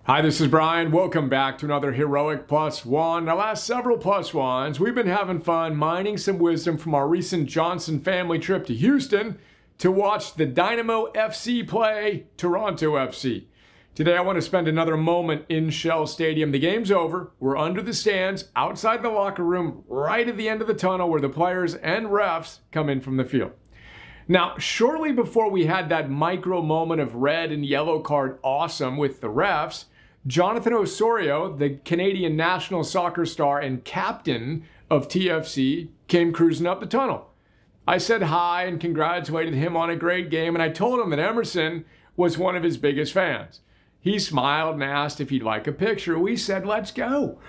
Hi, this is Brian. Welcome back to another Heroic Plus One. The last several Plus Ones, we've been having fun mining some wisdom from our recent Johnson family trip to Houston to watch the Dynamo FC play Toronto FC. Today, I want to spend another moment in Shell Stadium. The game's over. We're under the stands, outside the locker room, right at the end of the tunnel where the players and refs come in from the field. Now, shortly before we had that micro moment of red and yellow card awesome with the refs, Jonathan Osorio, the Canadian national soccer star and captain of TFC, came cruising up the tunnel. I said hi and congratulated him on a great game, and I told him that Emerson was one of his biggest fans. He smiled and asked if he'd like a picture. We said, let's go.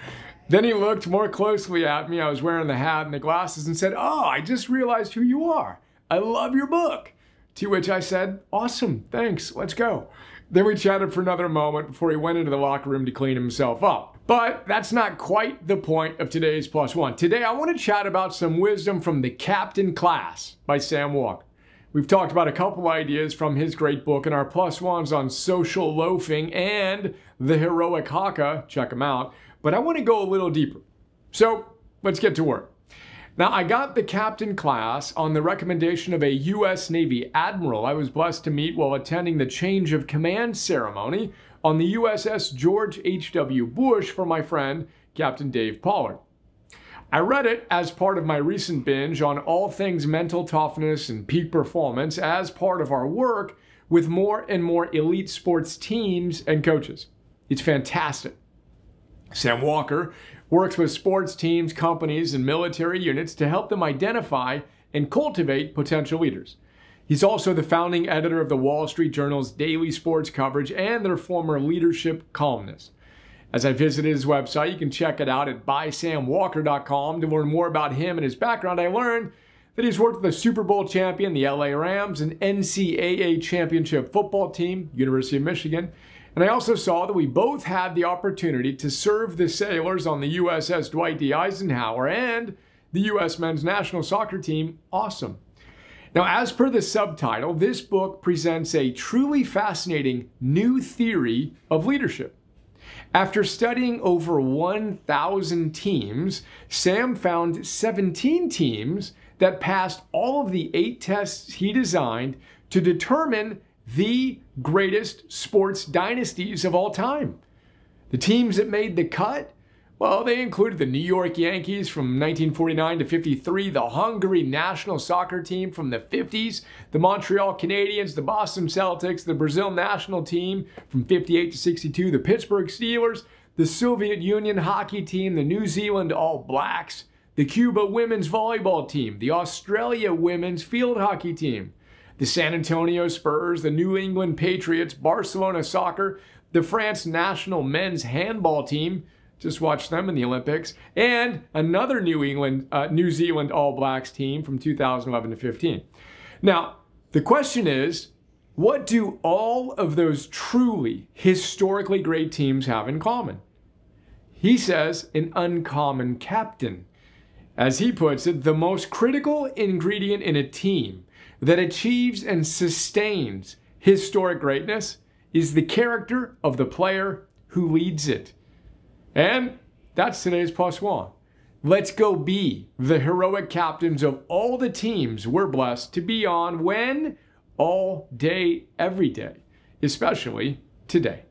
Then he looked more closely at me. I was wearing the hat and the glasses and said, oh, I just realized who you are. I love your book. To which I said, awesome, thanks, let's go. Then we chatted for another moment before he went into the locker room to clean himself up. But that's not quite the point of today's Plus One. Today I want to chat about some wisdom from The Captain Class by Sam Walker. We've talked about a couple ideas from his great book in our Plus Ones on social loafing and the heroic haka. Check them out. But I want to go a little deeper. So let's get to work. Now, I got The Captain Class on the recommendation of a U.S. Navy admiral I was blessed to meet while attending the change of command ceremony on the USS George H.W. Bush for my friend, Captain Dave Pollard. I read it as part of my recent binge on all things mental toughness and peak performance as part of our work with more and more elite sports teams and coaches. It's fantastic. Sam Walker works with sports teams, companies, and military units to help them identify and cultivate potential leaders. He's also the founding editor of the Wall Street Journal's daily sports coverage and their former leadership columnist. As I visited his website, you can check it out at bysamwalker.com to learn more about him and his background. I learned that he's worked with a Super Bowl champion, the LA Rams, an NCAA championship football team, University of Michigan. And I also saw that we both had the opportunity to serve the sailors on the USS Dwight D. Eisenhower and the U.S. men's national soccer team. Awesome. Now, as per the subtitle, this book presents a truly fascinating new theory of leadership. After studying over 1,000 teams, Sam found 17 teams that passed all of the 8 tests he designed to determine the greatest sports dynasties of all time. The teams that made the cut, well, they included the New York Yankees from 1949 to 53, the Hungary national soccer team from the 50s, the Montreal Canadiens, the Boston Celtics, the Brazil national team from 58 to 62, the Pittsburgh Steelers, the Soviet Union hockey team, the New Zealand All Blacks, the Cuba women's volleyball team, the Australia women's field hockey team, the San Antonio Spurs, the New England Patriots, Barcelona Soccer, the France national men's handball team, just watched them in the Olympics, and another New Zealand All Blacks team from 2011 to 15. Now, the question is, what do all of those truly historically great teams have in common? He says an uncommon captain. As he puts it, the most critical ingredient in a team that achieves and sustains historic greatness is the character of the player who leads it. And that's today's Plus One. Let's go be the heroic captains of all the teams we're blessed to be on when? All day, every day, especially today.